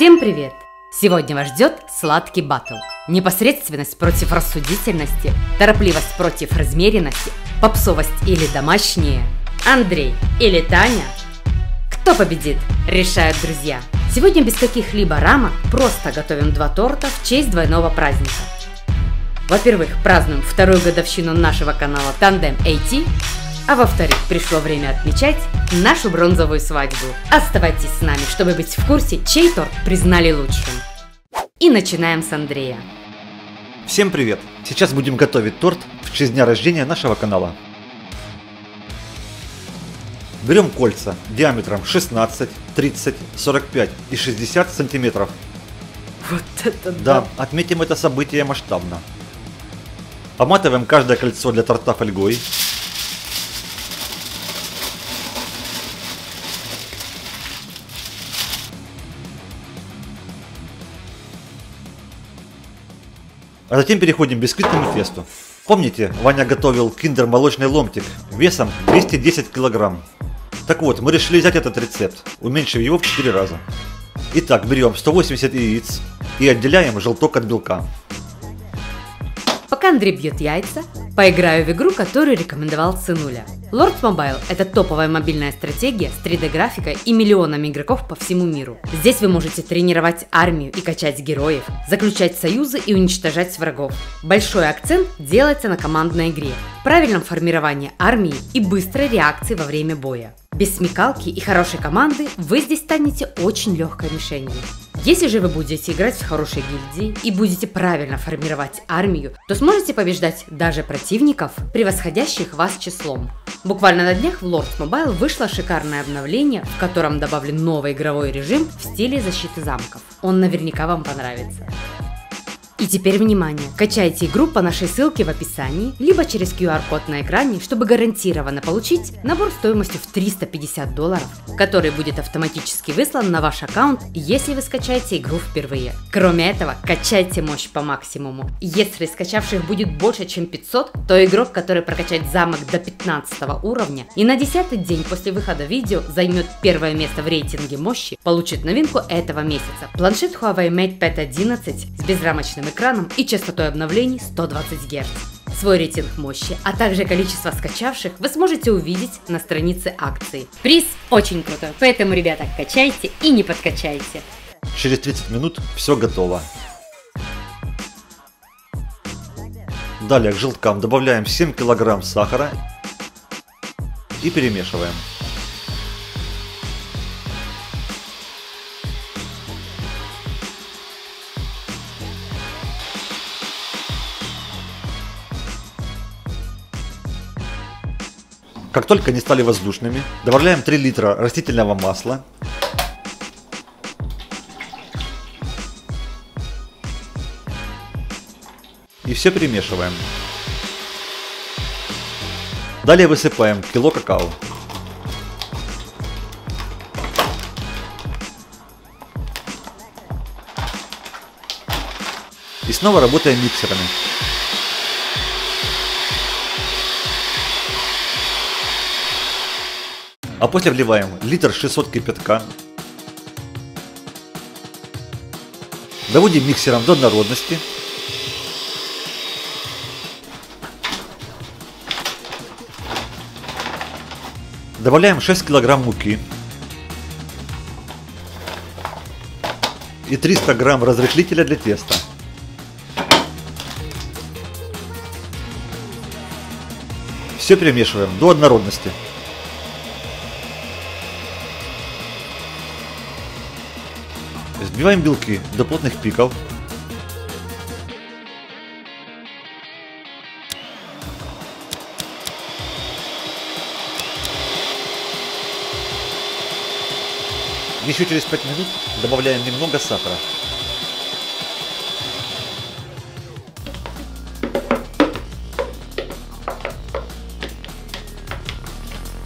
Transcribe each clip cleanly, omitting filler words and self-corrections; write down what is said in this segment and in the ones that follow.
Всем привет! Сегодня вас ждет сладкий баттл. Непосредственность против рассудительности, торопливость против размеренности, попсовость или домашнее. Андрей или Таня? Кто победит, решают друзья. Сегодня без каких-либо рамок просто готовим два торта в честь двойного праздника. Во-первых, празднуем вторую годовщину нашего канала Tandem AT, а во-вторых, пришло время отмечать нашу бронзовую свадьбу. Оставайтесь с нами, чтобы быть в курсе, чей торт признали лучшим. И начинаем с Андрея. Всем привет! Сейчас будем готовить торт в честь дня рождения нашего канала. Берем кольца диаметром 16, 30, 45 и 60 сантиметров. Вот это да! Отметим это событие масштабно. Обматываем каждое кольцо для торта фольгой. А затем переходим к бисквитному тесту. Помните, Ваня готовил киндер молочный ломтик весом 210 кг. Так вот, мы решили взять этот рецепт, уменьшив его в 4 раза. Итак, берем 180 яиц и отделяем желток от белка. Пока Андрей бьет яйца, поиграю в игру, которую рекомендовал сынуля. Lords Mobile – это топовая мобильная стратегия с 3D-графикой и миллионами игроков по всему миру. Здесь вы можете тренировать армию и качать героев, заключать союзы и уничтожать врагов. Большой акцент делается на командной игре, правильном формировании армии и быстрой реакции во время боя. Без смекалки и хорошей команды вы здесь станете очень легкой мишенью. Если же вы будете играть в хорошей гильдии и будете правильно формировать армию, то сможете побеждать даже противников, превосходящих вас числом. Буквально на днях в Lords Mobile вышло шикарное обновление, в котором добавлен новый игровой режим в стиле защиты замков. Он наверняка вам понравится. И теперь внимание! Качайте игру по нашей ссылке в описании, либо через QR-код на экране, чтобы гарантированно получить набор стоимостью в $350, который будет автоматически выслан на ваш аккаунт, если вы скачаете игру впервые. Кроме этого, качайте мощь по максимуму. Если скачавших будет больше, чем 500, то игрок, который прокачает замок до 15 уровня и на 10-й день после выхода видео займет первое место в рейтинге мощи, получит новинку этого месяца. Планшет Huawei MatePad 11 с безрамочным экраном и частотой обновлений 120 Гц. Свой рейтинг мощи, а также количество скачавших вы сможете увидеть на странице акции. Приз очень крутой, поэтому, ребята, качайте и не подкачайте. Через 30 минут все готово. Далее к желткам добавляем 7 кг сахара и перемешиваем. Как только они стали воздушными, добавляем 3 литра растительного масла. И все перемешиваем. Далее высыпаем кило какао. И снова работаем миксерами. А после вливаем литр 600 кипятка. Доводим миксером до однородности. Добавляем 6 кг муки. И 300 грамм разрыхлителя для теста. Все перемешиваем до однородности. Взбиваем белки до плотных пиков. Еще через 5 минут добавляем немного сахара.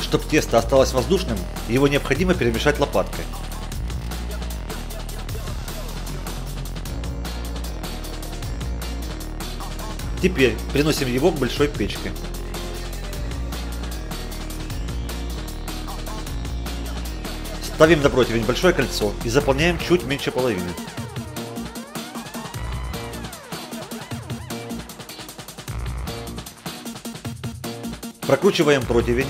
Чтобы тесто осталось воздушным, его необходимо перемешать лопаткой. Теперь приносим его к большой печке. Ставим на противень большое кольцо и заполняем чуть меньше половины. Прокручиваем противень.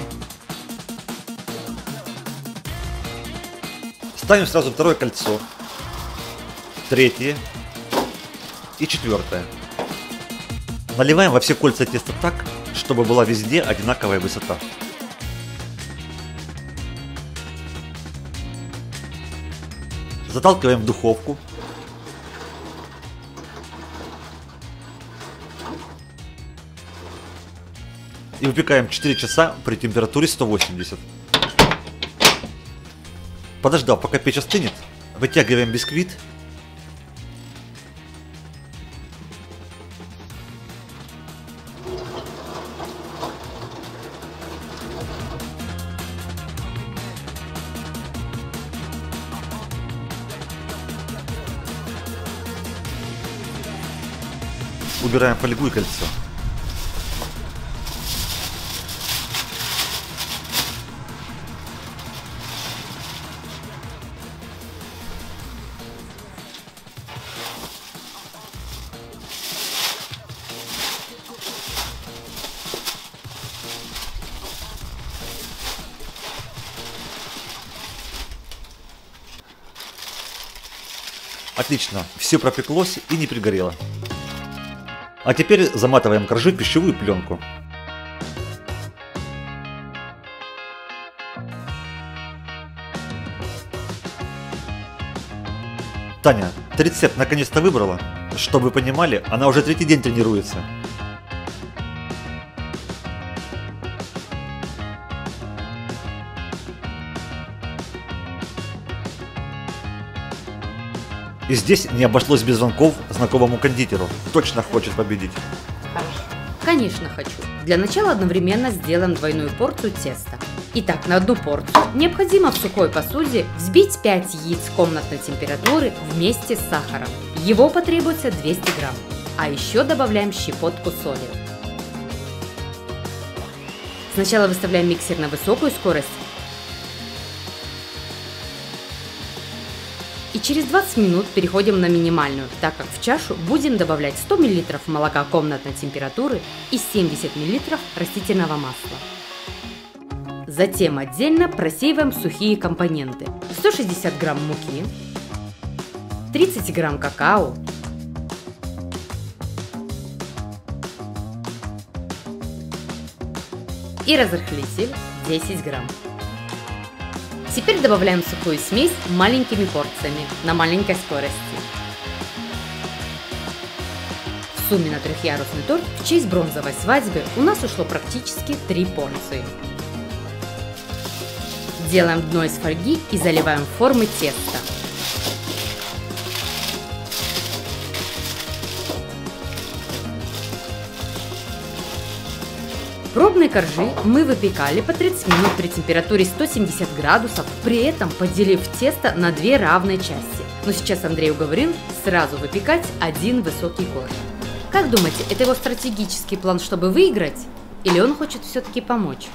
Ставим сразу второе кольцо, третье и четвертое. Наливаем во все кольца теста так, чтобы была везде одинаковая высота. Заталкиваем в духовку. И выпекаем 4 часа при температуре 180. Подождав, пока печь остынет, вытягиваем бисквит. Убираем фольгу и кольцо. Отлично, все пропеклось и не пригорело. А теперь заматываем коржи в пищевую пленку. Таня, ты рецепт наконец-то выбрала? Чтобы вы понимали, она уже 3-й день тренируется. И здесь не обошлось без звонков знакомому кондитеру. Точно хочет победить. Конечно хочу. Для начала одновременно сделаем двойную порцию теста. Итак, на одну порцию необходимо в сухой посуде взбить 5 яиц комнатной температуры вместе с сахаром. Его потребуется 200 грамм. А еще добавляем щепотку соли. Сначала выставляем миксер на высокую скорость. И через 20 минут переходим на минимальную, так как в чашу будем добавлять 100 мл молока комнатной температуры и 70 мл растительного масла. Затем отдельно просеиваем сухие компоненты. 160 грамм муки, 30 грамм какао, и разрыхлитель 10 грамм. Теперь добавляем сухую смесь маленькими порциями на маленькой скорости. В сумме на трехъярусный торт в честь бронзовой свадьбы у нас ушло практически 3 порции. Делаем дно из фольги и заливаем формы теста. Пробные коржи мы выпекали по 30 минут при температуре 170 градусов, при этом поделив тесто на 2 равные части. Но сейчас Андрей уговорил сразу выпекать один высокий корж. Как думаете, это его стратегический план, чтобы выиграть? Или он хочет все-таки помочь?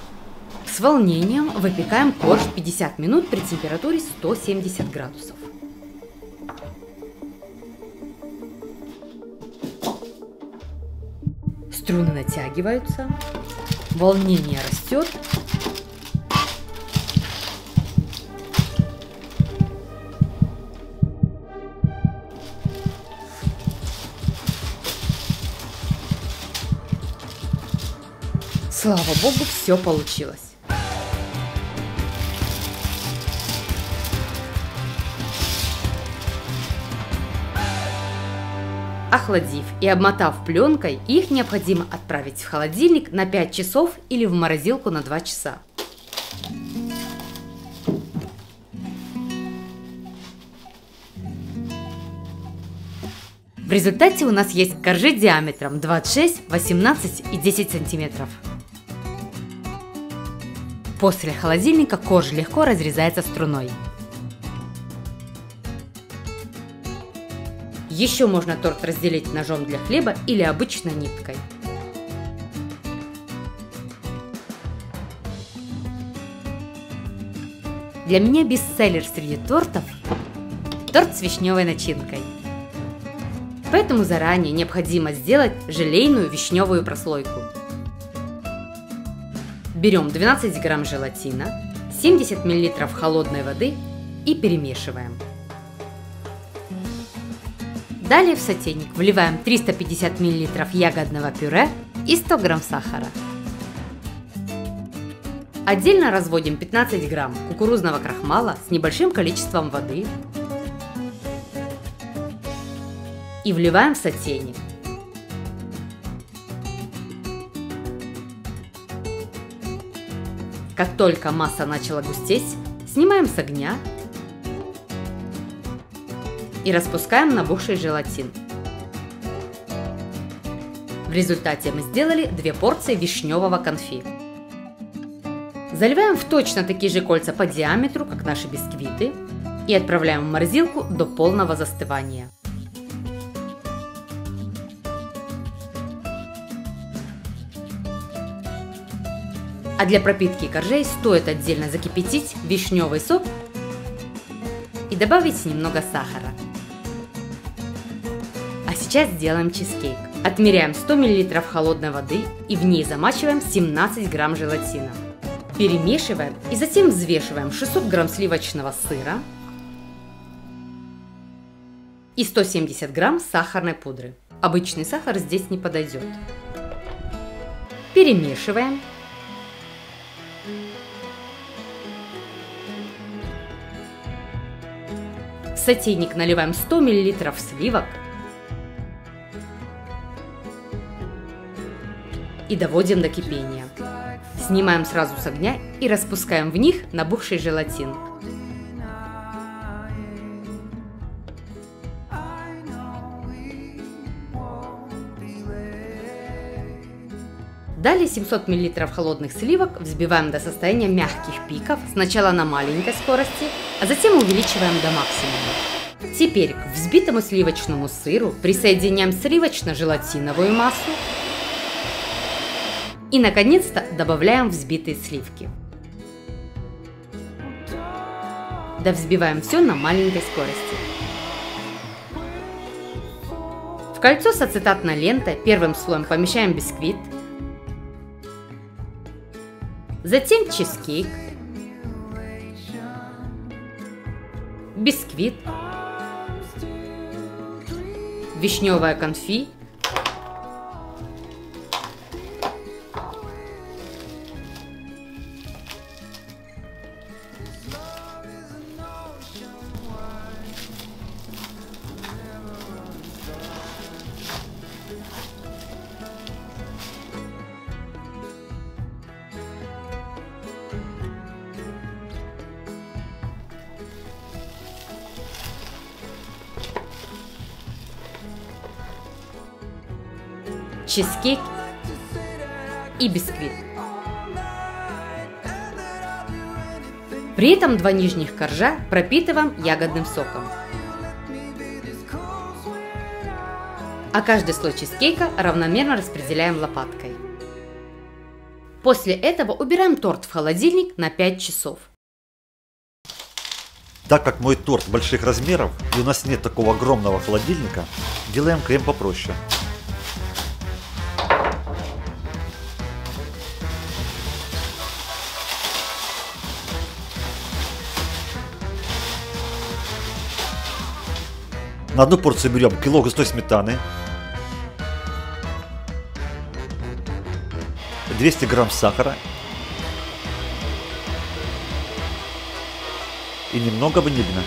С волнением выпекаем корж 50 минут при температуре 170 градусов. Струны натягиваются. Волнение растет. Слава богу, все получилось. Охладив и обмотав пленкой, их необходимо отправить в холодильник на 5 часов или в морозилку на 2 часа. В результате у нас есть коржи диаметром 26, 18 и 10 сантиметров. После холодильника корж легко разрезается струной. Еще можно торт разделить ножом для хлеба или обычной ниткой. Для меня бестселлер среди тортов – торт с вишневой начинкой. Поэтому заранее необходимо сделать желейную вишневую прослойку. Берем 12 грамм желатина, 70 мл холодной воды и перемешиваем. Далее в сотейник вливаем 350 мл ягодного пюре и 100 грамм сахара. Отдельно разводим 15 грамм кукурузного крахмала с небольшим количеством воды и вливаем в сотейник. Как только масса начала густеть, снимаем с огня и распускаем набухший желатин. В результате мы сделали 2 порции вишневого конфи. Заливаем в точно такие же кольца по диаметру, как наши бисквиты, и отправляем в морозилку до полного застывания. А для пропитки коржей стоит отдельно закипятить вишневый сок и добавить немного сахара. А сейчас сделаем чизкейк. Отмеряем 100 мл холодной воды и в ней замачиваем 17 грамм желатина. Перемешиваем и затем взвешиваем 600 грамм сливочного сыра и 170 грамм сахарной пудры. Обычный сахар здесь не подойдет. Перемешиваем. В сотейник наливаем 100 мл сливок и доводим до кипения. Снимаем сразу с огня и распускаем в них набухший желатин. Далее 700 мл холодных сливок взбиваем до состояния мягких пиков, сначала на маленькой скорости, а затем увеличиваем до максимума. Теперь к взбитому сливочному сыру присоединяем сливочно-желатиновую массу и, наконец-то, добавляем взбитые сливки. Довзбиваем все на маленькой скорости. В кольцо с ацетатной лентой первым слоем помещаем бисквит, затем чизкейк, бисквит, вишневое конфи, чизкейк и бисквит. При этом 2 нижних коржа пропитываем ягодным соком. А каждый слой чизкейка равномерно распределяем лопаткой. После этого убираем торт в холодильник на 5 часов. Так как мой торт больших размеров и у нас нет такого огромного холодильника, делаем крем попроще. На одну порцию берем кило густой сметаны, 200 грамм сахара и немного ванилина.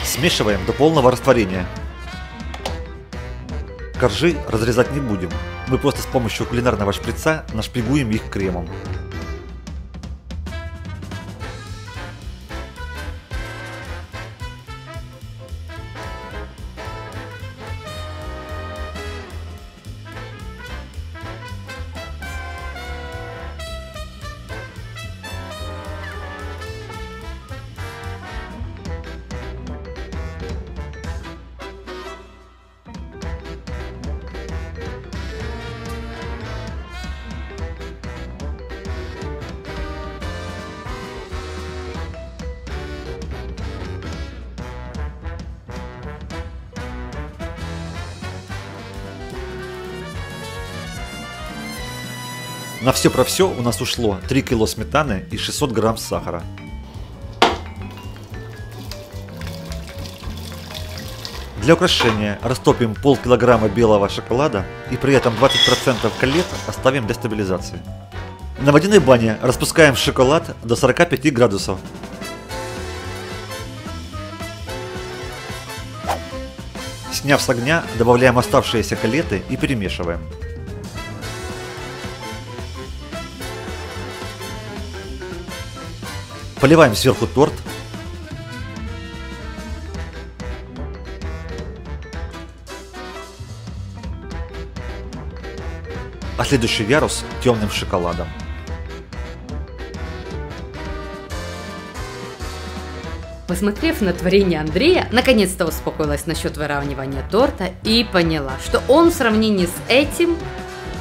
Смешиваем до полного растворения. Коржи разрезать не будем, мы просто с помощью кулинарного шприца нашпигуем их кремом. На все про все у нас ушло 3 кило сметаны и 600 грамм сахара. Для украшения растопим полкилограмма белого шоколада и при этом 20% колет оставим для стабилизации. На водяной бане распускаем шоколад до 45 градусов. Сняв с огня, добавляем оставшиеся колеты и перемешиваем. Поливаем сверху торт. А следующий ярус темным шоколадом. Посмотрев на творение Андрея, наконец-то успокоилась насчет выравнивания торта и поняла, что он в сравнении с этим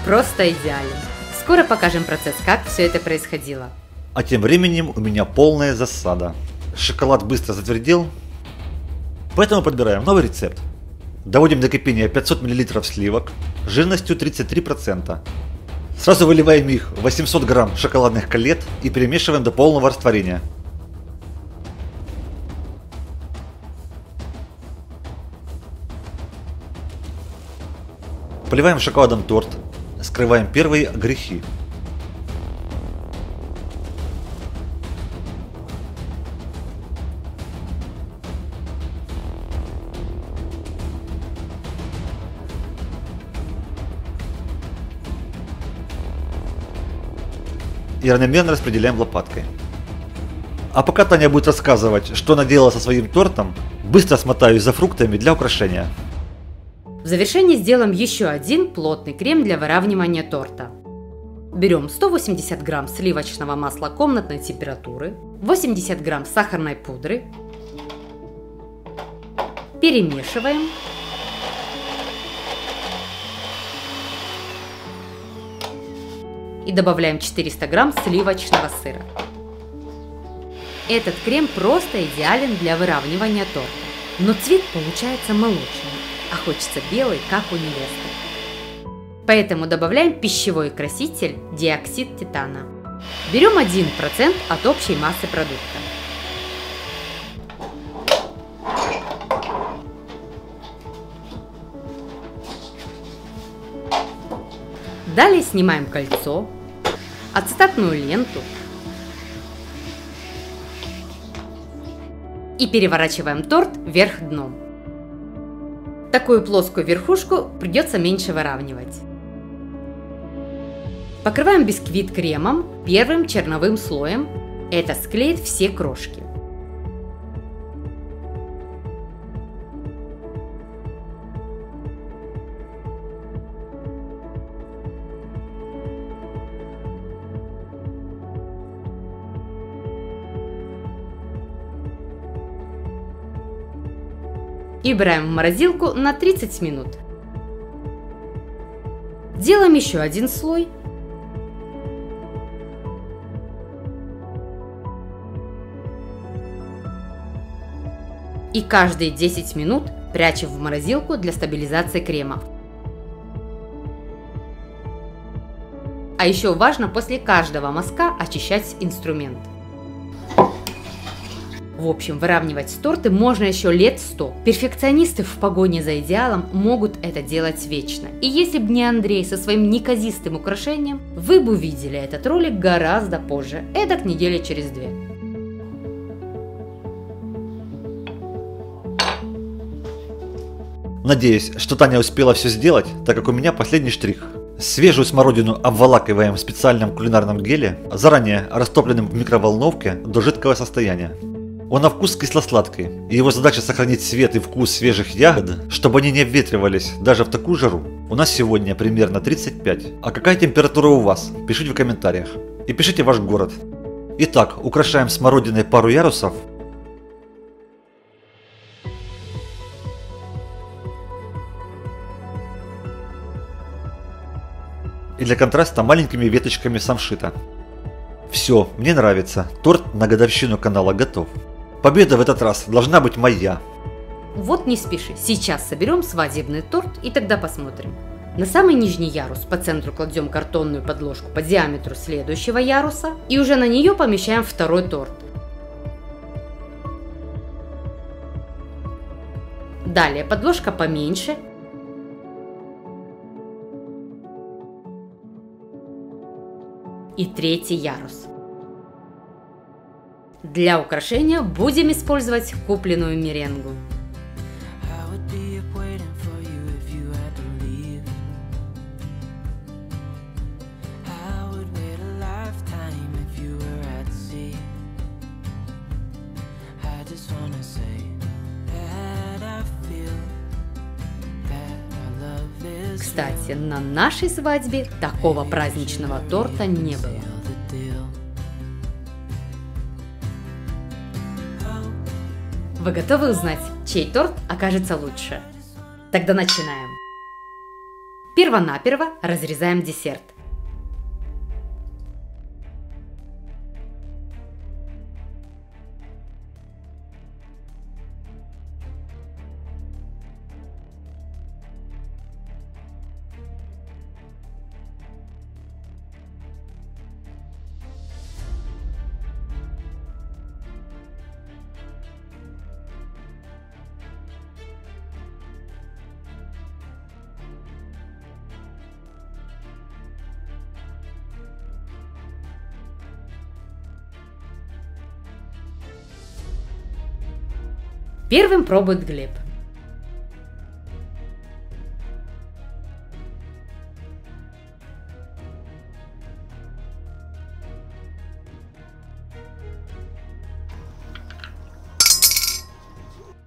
просто идеален. Скоро покажем процесс, как все это происходило. А тем временем у меня полная засада. Шоколад быстро затвердел, поэтому подбираем новый рецепт. Доводим до кипения 500 мл сливок жирностью 33%. Сразу выливаем их в 800 грамм шоколадных колет и перемешиваем до полного растворения. Поливаем шоколадом торт, скрываем первые грехи. И равномерно распределяем лопаткой. А пока Таня будет рассказывать, что она делала со своим тортом, быстро смотаюсь за фруктами для украшения. В завершение сделаем еще один плотный крем для выравнивания торта. Берем 180 грамм сливочного масла комнатной температуры, 80 грамм сахарной пудры, перемешиваем. И добавляем 400 грамм сливочного сыра. Этот крем просто идеален для выравнивания торта, но цвет получается молочный, а хочется белый, как у невесты. Поэтому добавляем пищевой краситель диоксид титана. Берем 1% от общей массы продукта. Далее снимаем кольцо, ацетатную ленту и переворачиваем торт вверх дном. Такую плоскую верхушку придется меньше выравнивать. Покрываем бисквит кремом первым черновым слоем. Это склеит все крошки. И убираем в морозилку на 30 минут. Делаем еще один слой. И каждые 10 минут прячем в морозилку для стабилизации крема. А еще важно после каждого мазка очищать инструмент. В общем, выравнивать торты можно еще лет 100. Перфекционисты в погоне за идеалом могут это делать вечно. И если бы не Андрей со своим неказистым украшением, вы бы увидели этот ролик гораздо позже, эдак недели через 2. Надеюсь, что Таня успела все сделать, так как у меня последний штрих. Свежую смородину обволакиваем в специальном кулинарном геле, заранее растопленным в микроволновке до жидкого состояния. Он на вкус кисло-сладкий, и его задача сохранить цвет и вкус свежих ягод, чтобы они не обветривались даже в такую жару. У нас сегодня примерно 35. А какая температура у вас? Пишите в комментариях. И пишите ваш город. Итак, украшаем смородиной пару ярусов. И для контраста маленькими веточками самшита. Все, мне нравится. Торт на годовщину канала готов. Победа в этот раз должна быть моя. Вот не спеши, сейчас соберем свадебный торт и тогда посмотрим. На самый нижний ярус по центру кладем картонную подложку по диаметру следующего яруса и уже на нее помещаем второй торт. Далее подложка поменьше. И третий ярус. Для украшения будем использовать купленную меренгу. Кстати, на нашей свадьбе такого праздничного торта не было. Вы готовы узнать, чей торт окажется лучше? Тогда начинаем. Первонаперво разрезаем десерт. Первым пробует Глеб.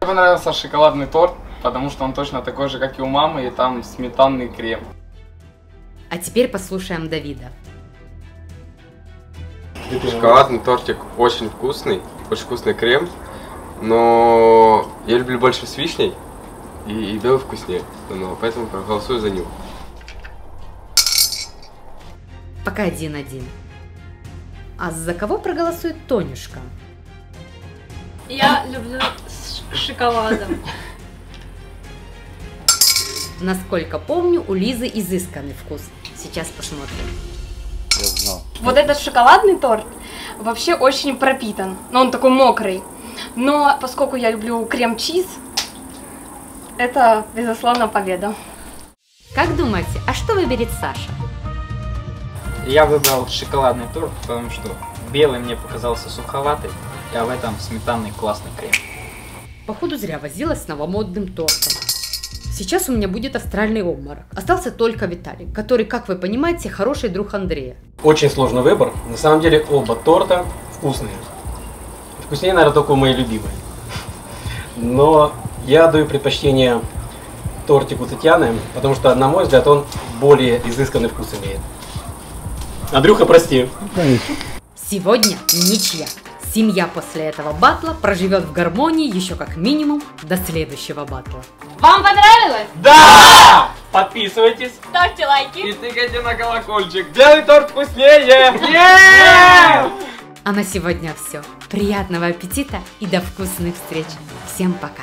Мне понравился шоколадный торт, потому что он точно такой же, как и у мамы, и там сметанный крем. А теперь послушаем Давида. Шоколадный тортик очень вкусный крем, но я люблю больше с вишней и белый вкуснее, поэтому проголосую за него. Пока 1-1. А за кого проголосует Тонюшка? Я люблю с шоколадом. Насколько помню, у Лизы изысканный вкус. Сейчас посмотрим. Я знал. Вот этот шоколадный торт вообще очень пропитан, но он такой мокрый. Но поскольку я люблю крем-чиз, это, безусловно, победа. Как думаете, а что выберет Саша? Я выбрал шоколадный торт, потому что белый мне показался суховатый, а в этом сметанный классный крем. Походу зря возилась с новомодным тортом. Сейчас у меня будет астральный обморок. Остался только Виталик, который, как вы понимаете, хороший друг Андрея. Очень сложный выбор. На самом деле оба торта вкусные. Вкуснее, наверное, только у моей любимой. Но я даю предпочтение тортику Татьяны, потому что, на мой взгляд, он более изысканный вкус имеет. Андрюха, прости. Сегодня ничья. Семья после этого батла проживет в гармонии еще как минимум до следующего батла. Вам понравилось? Да! Подписывайтесь. Ставьте лайки. И тыкайте на колокольчик. Делай торт вкуснее! А на сегодня все. Приятного аппетита и до вкусных встреч. Всем пока.